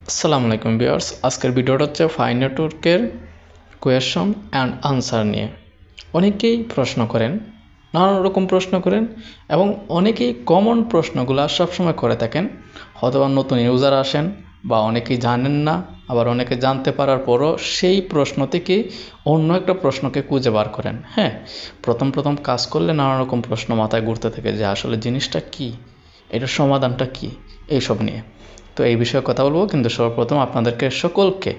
আসসালামু আলাইকুম ভিউয়ার্স, আজকের ভিডিওটা হচ্ছে ফাই নেটওয়ার্কের কোয়েশ্চন অ্যান্ড আনসার নিয়ে। অনেকেই প্রশ্ন করেন, নানান রকম প্রশ্ন করেন এবং অনেকেই কমন প্রশ্নগুলো সবসময় করে থাকেন। হয়তো নতুন ইউজার আসেন বা অনেকেই জানেন না, আবার অনেকে জানতে পারার পরও সেই প্রশ্ন থেকে অন্য একটা প্রশ্নকে খুঁজে বার করেন। হ্যাঁ, প্রথম কাজ করলে নানা রকম প্রশ্ন মাথায় ঘুরতে থাকে যে আসলে জিনিসটা কি, এটার সমাধানটা কি, এইসব নিয়ে। তো এই বিষয়ে কথা বলবো, কিন্তু সর্বপ্রথম আপনাদেরকে সকলকে,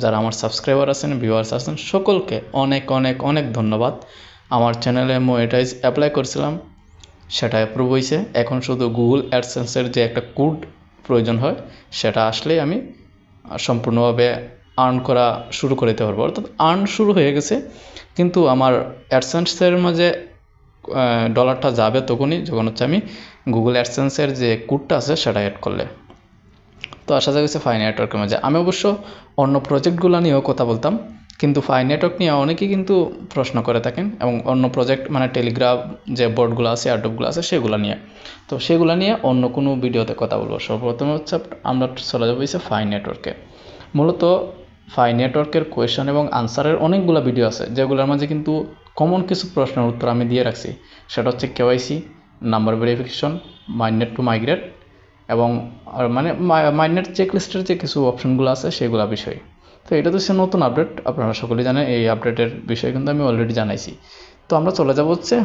যারা আমার সাবস্ক্রাইবার আছেন, ভিউয়ার্স আছেন, সকলকে অনেক অনেক অনেক ধন্যবাদ। আমার চ্যানেলে মনিটাইজ অ্যাপ্লাই করছিলাম, সেটা অ্যাপ্রুভ হয়েছে। এখন শুধু গুগল অ্যাডসেন্সের যে একটা কোড প্রয়োজন হয়, সেটা আসলেই আমি সম্পূর্ণভাবে আর্ন করা শুরু করে দিতে পারবো। অর্থাৎ আর্ন শুরু হয়ে গেছে, কিন্তু আমার অ্যাডসেন্সের মাঝে ডলারটা যাবে তখনই যখন হচ্ছে আমি গুগল অ্যাডসেন্সের যে কোডটা আছে সেটা অ্যাড করলে। তো আসা যাচ্ছে ফাই নেটওয়ার্কের মাঝে। আমি অবশ্য অন্য প্রজেক্টগুলো নিয়েও কথা বলতাম, কিন্তু ফাই নেটওয়ার্ক নিয়ে অনেকেই কিন্তু প্রশ্ন করে থাকেন, এবং অন্য প্রজেক্ট মানে টেলিগ্রাম যে বোর্ডগুলো আছে, এয়ারড্রপগুলো আছে, সেগুলো নিয়ে। তো সেগুলো নিয়ে অন্য কোনো ভিডিওতে কথা বলবো। সর্বপ্রথমে হচ্ছে আমরা চলে যাবো ফাই নেটওয়ার্কে। মূলত ফাই নেটওয়ার্কের কোয়েশ্চন এবং আনসারের অনেকগুলো ভিডিও আছে, যেগুলোর মাঝে কিন্তু কমন কিছু প্রশ্নের উত্তর আমি দিয়ে রাখছি। সেটা হচ্ছে KYC, number verification, মাইনেট two migrate, এবং মানে মাইনেট চেকলিস্টের যে কিছু অপশনগুলো আছে সেগুলো বিষয়ে। তো এটা তো সে নতুন আপডেট, আপনারা সকলেই জানেন। এই আপডেটের বিষয়ে কিন্তু আমি অলরেডি জানাইছি। তো আমরা চলে যাব হচ্ছে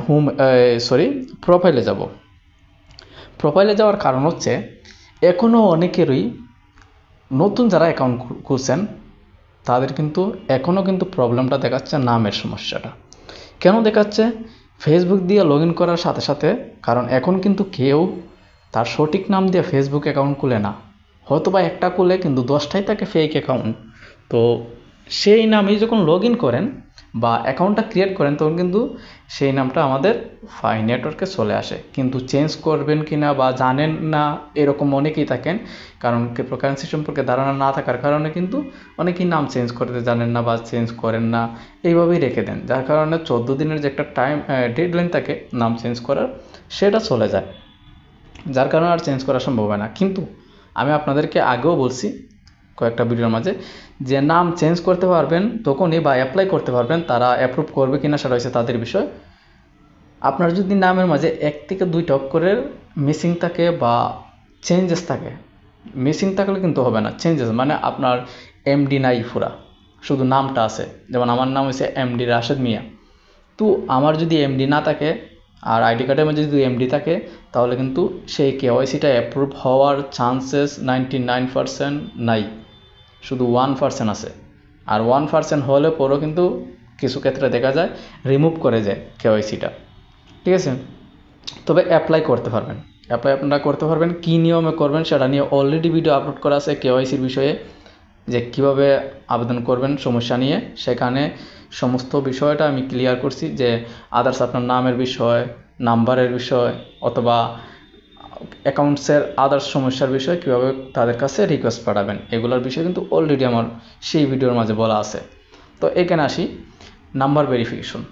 প্রোফাইলে যাব। প্রোফাইলে যাওয়ার কারণ হচ্ছে এখনও অনেকেরই নতুন যারা অ্যাকাউন্ট খুলছেন তাদের কিন্তু এখনও কিন্তু প্রবলেমটা দেখাচ্ছে নামের সমস্যাটা। কেন দেখাচ্ছে? ফেসবুক দিয়ে লগ ইন করার সাথে সাথে, কারণ এখন কিন্তু কেউ তার সঠিক নাম দিয়ে ফেসবুক অ্যাকাউন্ট খুলে না, হয়তো বা একটা খুলে, কিন্তু 10টাই থাকে ফেক অ্যাকাউন্ট। তো সেই নামেই যখন লগ ইন করেন বা অ্যাকাউন্টটা ক্রিয়েট করেন, তখন কিন্তু সেই নামটা আমাদের ফাই নেটওয়ার্কে চলে আসে। কিন্তু চেঞ্জ করবেন কি না বা জানেন না, এরকম অনেকেই থাকেন। কারণ ক্রিপ্টোকারেন্সি সম্পর্কে ধারণা না থাকার কারণে কিন্তু অনেকেই নাম চেঞ্জ করতে জানেন না বা চেঞ্জ করেন না, এইভাবেই রেখে দেন। যার কারণে 14 দিনের যে একটা ডেডলাইন থাকে নাম চেঞ্জ করার, সেটা চলে যায়, যার কারণে আর চেঞ্জ করা সম্ভব হয় না। কিন্তু আমি আপনাদেরকে আগেও বলছি কয়েকটা ভিডিওর মাঝে, যে নাম চেঞ্জ করতে পারবেন তখনই, বা অ্যাপ্লাই করতে পারবেন, তারা অ্যাপ্রুভ করবে কিনা সেটা হচ্ছে তাদের বিষয়। আপনার যদি নামের মাঝে 1 থেকে 2টা অক্ষরের মিসিং থাকে বা চেঞ্জেস থাকে, মিসিং থাকলে কিন্তু হবে না, চেঞ্জেস মানে আপনার এমডি নাই, পুরা শুধু নামটা আছে। যেমন আমার নাম হচ্ছে এমডি রাশেদ মিয়া। তো আমার যদি এমডি না থাকে আর আইডি কার্ডের মধ্যে যদি এমডি থাকে, তাহলে কিন্তু সেই কেওয়াইসিটা অ্যাপ্রুভ হওয়ার চান্সেস 99% নাই, শুধু 1% আছে। আর 1% হলে পরও কিন্তু কিছু ক্ষেত্রে দেখা যায় রিমুভ করে যায় কেওয়াইসিটা, ঠিক আছে? তবে অ্যাপ্লাই করতে পারবেন, অ্যাপ্লাই আপনারা করতে পারবেন। কী নিয়মে করবেন সেটা নিয়ে অলরেডি ভিডিও আপলোড করা আছে কেওয়াইসির বিষয়ে, যে কীভাবে আবেদন করবেন সমস্যা নিয়ে। সেখানে সমস্ত বিষয়টা আমি ক্লিয়ার করছি, যে আদার্স আপনার নামের বিষয়, নাম্বারের বিষয়, অথবা অ্যাকাউন্টসের আদার্স সমস্যার বিষয়, কীভাবে তাদের কাছে রিকোয়েস্ট পাঠাবেন, এগুলোর বিষয় কিন্তু অলরেডি আমার সেই ভিডিওর মাঝে বলা আছে। তো এখানে আসি নাম্বার ভেরিফিকেশন।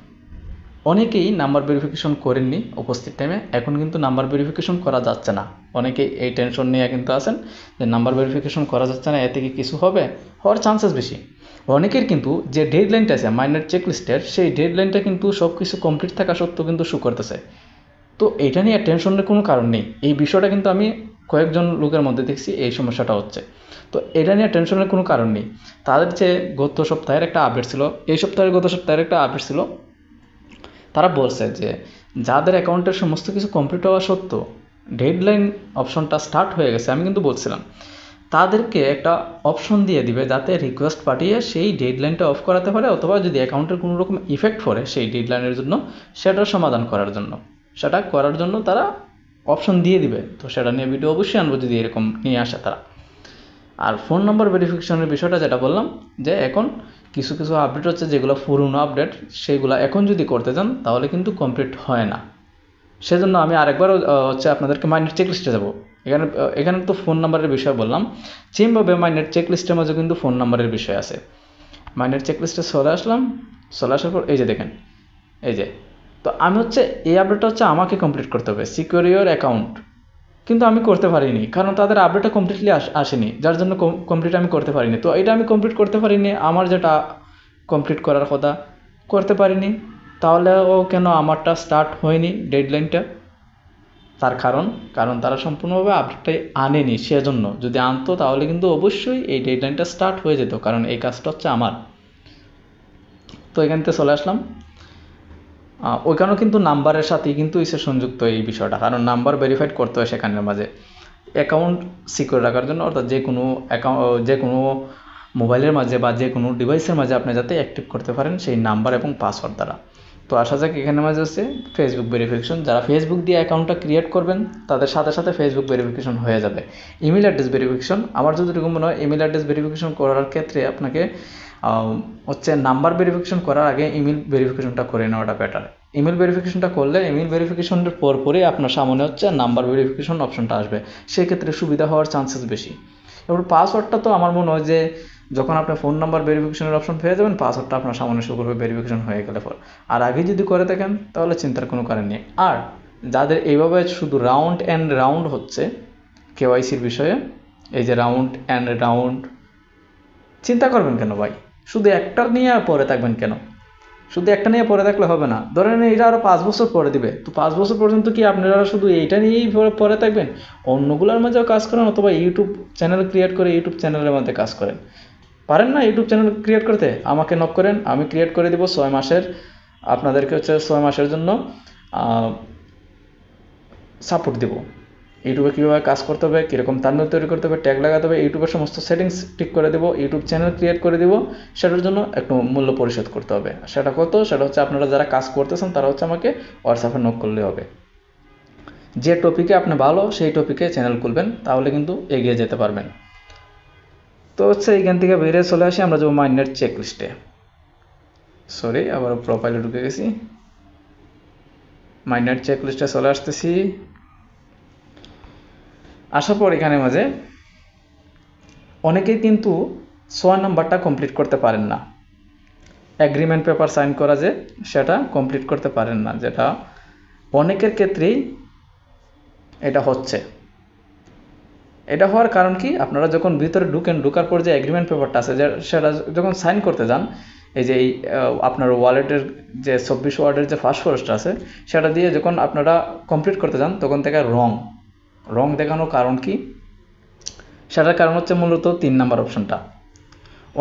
অনেকেই নাম্বার ভেরিফিকেশন করেননি উপস্থিত টাইমে, এখন কিন্তু নাম্বার ভেরিফিকেশন করা যাচ্ছে না। অনেকেই এই টেনশন নিয়ে কিন্তু আছেন যে নাম্বার ভেরিফিকেশন করা যাচ্ছে না, এতে কি কিছু হবে, হওয়ার চান্সেস বেশি। অনেকের কিন্তু যে ডেডলাইনটা আছে মাইনার চেকলিস্টের, সেই ডেডলাইনটা কিন্তু সব কিছু কমপ্লিট থাকা সত্ত্বেও কিন্তু শো করতেছে। তো এটা নিয়ে টেনশনের কোনো কারণ নেই। এই বিষয়টা কিন্তু আমি কয়েকজন লোকের মধ্যে দেখছি এই সমস্যাটা হচ্ছে। তো এটা নিয়ে টেনশনের কোনো কারণ নেই। তাদের যে গত সপ্তাহের একটা আপডেট ছিল, এই সপ্তাহের গত সপ্তাহের একটা আপডেট ছিল, তারা বলছে যে যাদের অ্যাকাউন্টের সমস্ত কিছু কমপ্লিট হওয়া সত্ত্বেও ডেডলাইন অপশনটা স্টার্ট হয়ে গেছে, আমি কিন্তু বলছিলাম তাদেরকে একটা অপশন দিয়ে দিবে, যাতে রিকোয়েস্ট পাঠিয়ে সেই ডেডলাইনটা অফ করাতে পারে, অথবা যদি অ্যাকাউন্টের কোনো রকম ইফেক্ট পড়ে সেই ডেডলাইনের জন্য, সেটার সমাধান করার জন্য, সেটা করার জন্য তারা অপশন দিয়ে দিবে। তো সেটা নিয়ে ভিডিও অবশ্যই আনবো যদি এরকম নিয়ে আসে তারা। আর ফোন নাম্বার ভেরিফিকেশনের বিষয়টা যেটা বললাম, যে এখন কিছু কিছু আপডেট হচ্ছে যেগুলো পুরনো আপডেট, সেগুলো এখন যদি করতে যান তাহলে কিন্তু কমপ্লিট হয় না। সেজন্য আমি আরেকবার হচ্ছে আপনাদেরকে মাইনেট চেকলিস্টে যাব। এখানে তো ফোন নাম্বারের বিষয় বললাম, সেমভাবে মাইনেট চেকলিস্টের মাঝে কিন্তু ফোন নাম্বারের বিষয় আছে। মাইনেট চেকলিস্টে চলে আসলাম, চলে আসার পর এই যে দেখেন, এই যে তো আমি হচ্ছে এই আপডেটটা হচ্ছে আমাকে কমপ্লিট করতে হবে, সিকিউর ইওর অ্যাকাউন্ট, কিন্তু আমি করতে পারিনি কারণ তাদের আপডেটটা কমপ্লিটলি আসেনি, যার জন্য কমপ্লিট আমি করতে পারিনি। তো এটা আমি কমপ্লিট করতে পারিনি, আমার যেটা কমপ্লিট করার কথা করতে পারিনি, তাহলে ও কেন আমারটা স্টার্ট হয়নি ডেডলাইনটা? তার কারণ তারা সম্পূর্ণভাবে আপডেটটাই আনেনি, সেজন্য। যদি আনতো তাহলে কিন্তু অবশ্যই এই ডেডলাইনটা স্টার্ট হয়ে যেত, কারণ এই কাজটা হচ্ছে আমার। তো এখান থেকে চলে আসলাম। ওইখানেও কিন্তু নাম্বারের সাথেই কিন্তু ইসে সংযুক্ত এই বিষয়টা, কারণ নাম্বার ভেরিফাইড করতে হয় সেখানের মাঝে অ্যাকাউন্ট সিকিউর রাখার জন্য, অর্থাৎ যে কোনো মোবাইলের মাঝে বা যে কোনো ডিভাইসের মাঝে আপনি যাতে অ্যাক্টিভ করতে পারেন সেই নাম্বার এবং পাসওয়ার্ড দ্বারা। তো আসা যাক এখানে মাঝে হচ্ছে ফেসবুক ভেরিফিকেশন। যারা ফেসবুক দিয়ে অ্যাকাউন্টটা ক্রিয়েট করবেন তাদের সাথে সাথে ফেসবুক ভেরিফিকেশন হয়ে যাবে। ইমেল অ্যাড্রেস ভেরিফিকেশন, আমার যতটুকু মনে হয় ইমেল অ্যাড্রেস ভেরিফিকেশন করার ক্ষেত্রে আপনাকে হচ্ছে নাম্বার ভেরিফিকেশন করার আগে ইমেল ভেরিফিকেশনটা করে নেওয়াটা বেটার। ইমেল ভেরিফিকেশনটা করলে ইমেল ভেরিফিকেশনের পরই আপনার সামনে হচ্ছে নাম্বার ভেরিফিকেশন অপশনটা আসবে, সেক্ষেত্রে সুবিধা হওয়ার চান্সেস বেশি। এবার পাসওয়ার্ডটা তো আমার মনে হয় যে যখন আপনি ফোন নাম্বার ভেরিফিকেশনের অপশন পেয়ে যাবেন, পাসওয়ার্ডটা আপনার সামনে শো করবে ভেরিফিকেশন হয়ে গেলে পর। আর আগে যদি করে থাকেন তাহলে চিন্তার কোনো কারণ নেই। আর যাদের এইভাবে শুধু রাউন্ড অ্যান্ড রাউন্ড হচ্ছে কেওয়াইসির বিষয়ে, এই যে রাউন্ড অ্যান্ড রাউন্ড, চিন্তা করবেন কেন ভাই? শুধু একটা নিয়ে আর পরে থাকবেন কেন? শুধু একটা নিয়ে পরে থাকলে হবে না। ধরেন এটা আরও 5 বছর পরে দিবে, তো 5 বছর পর্যন্ত কি আপনারা শুধু এইটা নিয়েই পরে থাকবেন? অন্যগুলোর মাঝেও কাজ করেন, অথবা ইউটিউব চ্যানেল ক্রিয়েট করে ইউটিউব চ্যানেলের মধ্যে কাজ করেন। পারেন না ইউটিউব চ্যানেল ক্রিয়েট করতে? আমাকে নক করেন, আমি ক্রিয়েট করে দিব 6 মাসের। আপনাদেরকে হচ্ছে 6 মাসের জন্য সাপোর্ট দেবো। ইউটিউবে কীভাবে কাজ করতে হবে, কীরকম থাম্বনেল তৈরি করতে হবে, ট্যাগ লাগাতে হবে, ইউটিউবের সমস্ত সেটিংস ঠিক করে দেবো, ইউটিউব চ্যানেল ক্রিয়েট করে দেবো। সেটার জন্য একটু মূল্য পরিশোধ করতে হবে। সেটা কত? সেটা হচ্ছে আপনারা যারা কাজ করতেছেন তারা হচ্ছে আমাকে হোয়াটসঅ্যাপে নক করলে হবে। যে টপিকে আপনি ভালো সেই টপিকে চ্যানেল খুলবেন, তাহলে কিন্তু এগিয়ে যেতে পারবেন। তো হচ্ছে এইখান থেকে বেরিয়ে চলে আসি, আমরা যাবো মাইন্ডনেট চেক লিস্টে। সরি, আবার প্রোফাইলে ঢুকে গেছি। মাইন্ডনেট চেক লিস্টে চলে আসতেছি। আসার পর এখানে মাঝে অনেকেই কিন্তু 6 নাম্বারটা কমপ্লিট করতে পারেন না। অ্যাগ্রিমেন্ট পেপার সাইন করা যে সেটা কমপ্লিট করতে পারেন না, যেটা অনেকের ক্ষেত্রেই এটা হচ্ছে। এটা হওয়ার কারণ কি? আপনারা যখন ভিতরে ঢুকার পর যে অ্যাগ্রিমেন্ট পেপারটা আছে সেটা যখন সাইন করতে যান, এই যে আপনার ওয়ালেটের যে 24 ওয়ার্ডের যে ফার্স্ট ফরেস্টটা আছে সেটা দিয়ে যখন আপনারা কমপ্লিট করতে যান, তখন থেকে রং দেখানোর কারণ কি? সেটার কারণ হচ্ছে মূলত 3 নাম্বার অপশনটা।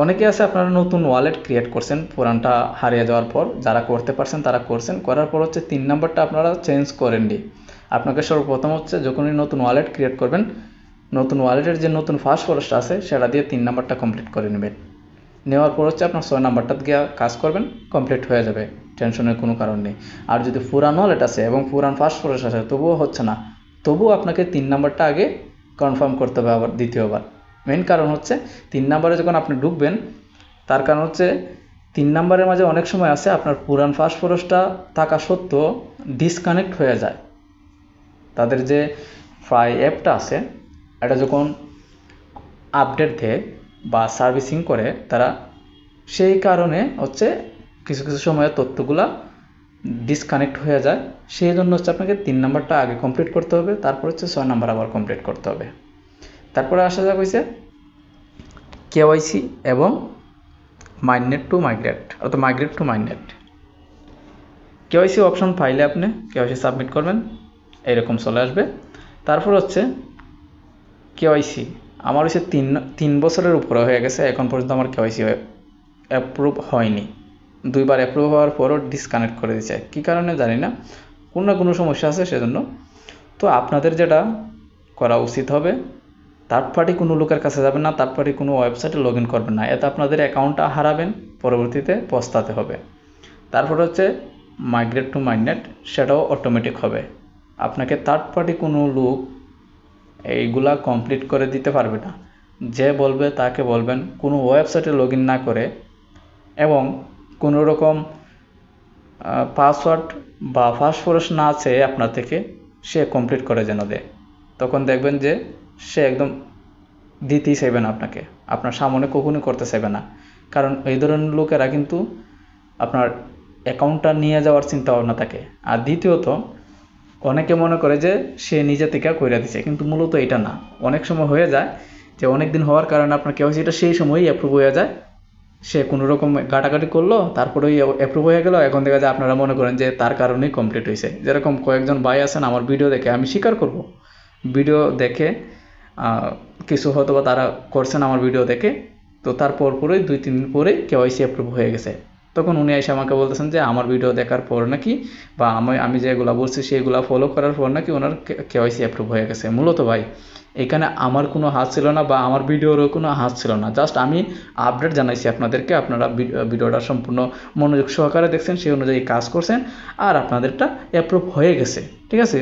অনেকে আছে আপনারা নতুন ওয়ালেট ক্রিয়েট করছেন পুরানটা হারিয়ে যাওয়ার পর, যারা করতে পারছেন তারা করছেন, করার পর হচ্ছে 3 নাম্বারটা আপনারা চেঞ্জ করেননি। আপনাকে সর্বপ্রথম হচ্ছে যখনই নতুন ওয়ালেট ক্রিয়েট করবেন, নতুন ওয়ালেটের যে নতুন ফার্স্ট ফরেস্ট আছে সেটা দিয়ে 3 নাম্বারটা কমপ্লিট করে নেবেন। নেওয়ার পর হচ্ছে আপনার 6 নাম্বারটা গিয়ে কাজ করবেন, কমপ্লিট হয়ে যাবে, টেনশনের কোনো কারণ নেই। আর যদি পুরান ওয়ালেট আছে এবং পুরান ফার্স্ট ফরেস্ট আছে তবুও হচ্ছে না, তবুও আপনাকে 3 নাম্বারটা আগে কনফার্ম করতে হবে আবার দ্বিতীয়বার। মেন কারণ হচ্ছে 3 নাম্বারে যখন আপনি ঢুকবেন, তার কারণ হচ্ছে 3 নাম্বারের মাঝে অনেক সময় আছে আপনার পুরান ফার্স্ট ফরেস্টটা থাকা সত্ত্বেও ডিসকানেক্ট হয়ে যায়। তাদের যে ফ্রাই অ্যাপটা আছে এটা যখন আপডেট দেয় বা সার্ভিসিং করে তারা, সেই কারণে হচ্ছে কিছু কিছু সময়ে তথ্যগুলা ডিসকানেক্ট হয়ে যায়। সেই জন্য হচ্ছে আপনাকে 3 নাম্বারটা আগে কমপ্লিট করতে হবে, তারপর হচ্ছে 6 নাম্বার আবার কমপ্লিট করতে হবে। তারপরে আসা যাক হয়েছে কেওয়াইসি এবং মাইন্ডনেট টু মাইগ্রেট, অর্থাৎ মাইগ্রেট টু মাইন্ডনেট। কেওয়াইসি অপশন পাইলে আপনি কেওয়াইসি সাবমিট করবেন, এরকম চলে আসবে। তারপর হচ্ছে কেওয়াইসি আমার হচ্ছে 3 বছরের উপরে হয়ে গেছে, এখন পর্যন্ত আমার কেওয়াইসি অ্যাপ্রুভ হয়নি। 2বার অ্যাপ্রুভ হওয়ার পরও ডিসকানেক্ট করে দিচ্ছে, কী কারণে জানি না, কোনো না কোনো সমস্যা আছে সেজন্য। তো আপনাদের যেটা করা উচিত হবে, থার্ড পার্টি কোনো লোকের কাছে যাবেন না, থার্ড পার্টি কোনো ওয়েবসাইটে লগ ইন করবেন না, এতে আপনাদের অ্যাকাউন্টটা হারাবেন, পরবর্তীতে পস্তাতে হবে। তারপর হচ্ছে মাইগ্রেট টু মাইন্ডনেট, সেটাও অটোমেটিক হবে। আপনাকে থার্ড পার্টি কোনো লোক এইগুলা কমপ্লিট করে দিতে পারবে না। যে বলবে তাকে বলবেন কোনো ওয়েবসাইটে লগ ইন না করে এবং কোনো রকম পাসওয়ার্ড বা ফার্স্ট ফরেস্ট না চেয়ে আপনার থেকে সে কমপ্লিট করে যেন দেয়। তখন দেখবেন যে সে একদম দিতেই চাইবে না আপনাকে, আপনার সামনে কখনোই করতে চাইবে না। কারণ এই ধরনের লোকেরা কিন্তু আপনার অ্যাকাউন্টটা নিয়ে যাওয়ার চিন্তা ভাবনা থাকে। আর দ্বিতীয়ত অনেকে মনে করে যে সে নিজে থেকে কইরা দিছে, কিন্তু মূলত এটা না। অনেক সময় হয়ে যায় যে অনেক দিন হওয়ার কারণে আপনার কেওয়াইসিটা সেই সময়ই অ্যাপ্রুভ হয়ে যায়, সে কোনো রকম ঘাটাঘাটি করলো তারপরেই অ্যাপ্রুভ হয়ে গেল। এখন দেখা যায় আপনারা মনে করেন যে তার কারণেই কমপ্লিট হয়েছে। যেরকম কয়েকজন ভাই আছেন আমার ভিডিও দেখে, আমি স্বীকার করব, ভিডিও দেখে কিছু হয়তো বা তারা করছেন আমার ভিডিও দেখে, তো তারপর পরেই 2-3 দিন পরে কেওয়াইসি অ্যাপ্রুভ হয়ে গেছে। তখন উনি এসে আমাকে বলতেছেন যে আমার ভিডিও দেখার পর নাকি বা আমি যেগুলো বলছি সেগুলো ফলো করার পর নাকি ওনার কেওয়াইসি অ্যাপ্রুভ হয়ে গেছে। মূলত ভাই এখানে আমার কোনো হাত ছিল না বা আমার ভিডিওরও কোনো হাত ছিল না, জাস্ট আমি আপডেট জানাইছি আপনাদেরকে। আপনারা ভিডিওটা সম্পূর্ণ মনোযোগ সহকারে দেখছেন, সেই অনুযায়ী কাজ করছেন, আর আপনাদেরটা অ্যাপ্রুভ হয়ে গেছে। ঠিক আছে,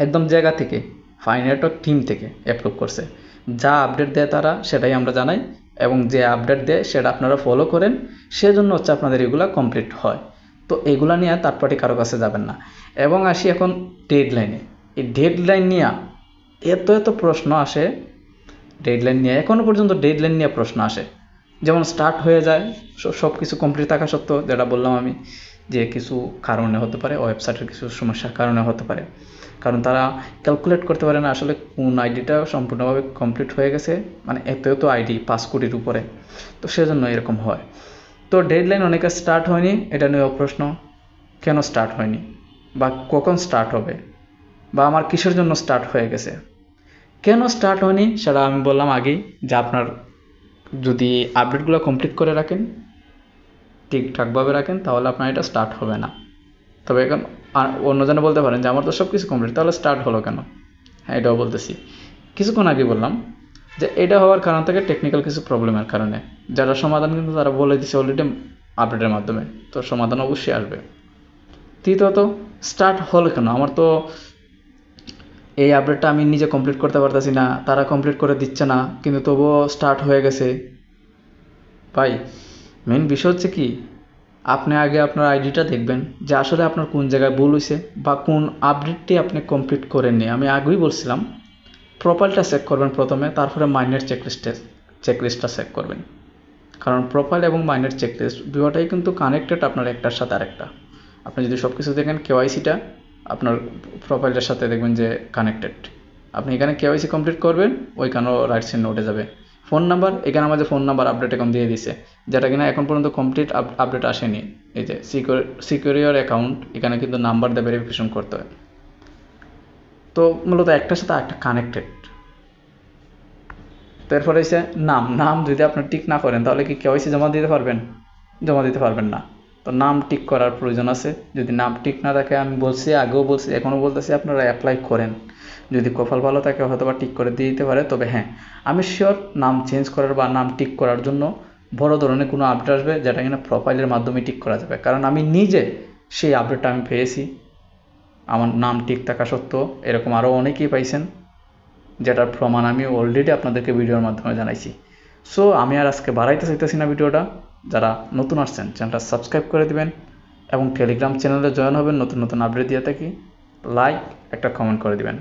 একদম জায়গা থেকে ফাইন নেটওয়ার্ক টিম থেকে অ্যাপ্রুভ করছে। যা আপডেট দেয় তারা সেটাই আমরা জানাই, এবং যে আপডেট দেয় সেটা আপনারা ফলো করেন, সেজন্য হচ্ছে আপনাদের এগুলা কমপ্লিট হয়। তো এগুলা নিয়ে থার্ড পার্টি কারো কাছে যাবেন না। এবং আসি এখন ডেডলাইনে। এই ডেডলাইন নিয়ে এত প্রশ্ন আসে, ডেডলাইন নিয়ে এখনও পর্যন্ত ডেডলাইন নিয়ে প্রশ্ন আসে। যেমন স্টার্ট হয়ে যায় সব কিছু কমপ্লিট থাকা সত্ত্বেও, যেটা বললাম আমি, যে কিছু কারণে হতে পারে, ওয়েবসাইটের কিছু সমস্যার কারণে হতে পারে, কারণ তারা ক্যালকুলেট করতে পারে না আসলে কোন আইডিটা সম্পূর্ণভাবে কমপ্লিট হয়ে গেছে, মানে এত আইডি 5 কোটির উপরে, তো সেজন্য এরকম হয়। তো ডেডলাইন অনেকে স্টার্ট হয়নি, এটা নিয়েও প্রশ্ন, কেন স্টার্ট হয়নি বা কখন স্টার্ট হবে বা আমার কিসের জন্য স্টার্ট হয়ে গেছে। কেন স্টার্ট হয়নি সেটা আমি বললাম আগেই, যে আপনার যদি আপডেটগুলো কমপ্লিট করে রাখেন, ঠিকঠাকভাবে রাখেন, তাহলে আপনার এটা স্টার্ট হবে না। তবে এখন আর অন্যজনে বলতে পারেন যে আমার তো সব কিছু কমপ্লিট, তাহলে স্টার্ট হলো কেন? হ্যাঁ, এটাও বলতেছি। কিছুক্ষণ আগে বললাম যে এটা হওয়ার কারণ থেকে টেকনিক্যাল কিছু প্রবলেমের কারণে, যারা সমাধান কিন্তু তারা বলে দিচ্ছে অলরেডি আপডেটের মাধ্যমে, তো সমাধান অবশ্যই আসবে। তৃতীয়ত, স্টার্ট হলো কেন? আমার তো এই আপডেটটা আমি নিজে কমপ্লিট করতে পারতেছি না, তারা কমপ্লিট করে দিচ্ছে না, কিন্তু তবুও স্টার্ট হয়ে গেছে। ভাই মেন বিষয় হচ্ছে কি, আপনি আগে আপনার আইডিটা দেখবেন যে আসলে আপনার কোন জায়গায় ভুল হয়েছে বা কোন আপডেটটি আপনি কমপ্লিট করেননি। আমি আগেই বলছিলাম প্রোফাইলটা চেক করবেন প্রথমে, তারপরে মাইনের চেকলিস্টটা চেক করবেন। কারণ প্রোফাইল এবং মাইনের চেকলিস্ট দুটোটাই কিন্তু কানেক্টেড আপনার একটার সাথে আরেকটা। আপনি যদি সব কিছু দেখেন, কেওয়াইসিটা আপনার প্রোফাইলটার সাথে দেখবেন যে কানেক্টেড। আপনি এখানে কেওয়াইসি কমপ্লিট করবেন, ওইখানেও রাইট সাইডে উঠে যাবে ফোন নাম্বার। এখানে আমাদের ফোন নাম্বার আপডেট এখন দিয়ে দিছে, যেটা কিনা এখন পর্যন্ত কমপ্লিট আপডেট আসেনি। এই যে সিকিউর ইওর অ্যাকাউন্ট, এখানে কিন্তু নাম্বার দিয়ে ভেরিফিকেশন করতে হয়। তো মূলত একটার সাথে একটা কানেক্টেড। তারপরে এসে নাম যদি আপনার টিক না করেন তাহলে কি কেওয়াইসি জমা দিতে পারবেন? জমা দিতে পারবেন না। তো নাম টিক করার প্রয়োজন আছে। যদি নাম টিক না থাকে, আমি বলছি, আগেও বলছি, এখনও বলতেছি, আপনারা অ্যাপ্লাই করেন। যদি কপাল ভালো থাকে হয়তো বা টিক করে দিয়ে দিতে পারে। তবে হ্যাঁ, আমি শিওর নাম চেঞ্জ করার বা নাম টিক করার জন্য বড় ধরনের কোনো আপডেট আসবে, যেটা কিনা প্রোফাইলের মাধ্যমে টিক করা যাবে। কারণ আমি নিজে সেই আপডেটটা আমি পেয়েছি, আমার নাম ঠিক থাকা সত্ত্বেও। এরকম আরও অনেকেই পাইছেন, যেটার প্রমাণ আমি অলরেডি আপনাদেরকে ভিডিওর মাধ্যমে জানাইছি। সো আমি আর আজকে বাড়াইতে চাইতেছি না ভিডিওটা। যারা নতুন আসছেন চ্যানেলটা সাবস্ক্রাইব করে দিবেন এবং টেলিগ্রাম চ্যানেলে জয়েন হবেন, নতুন আপডেট দিয়ে থাকি। লাইক, একটা কমেন্ট করে দিবেন।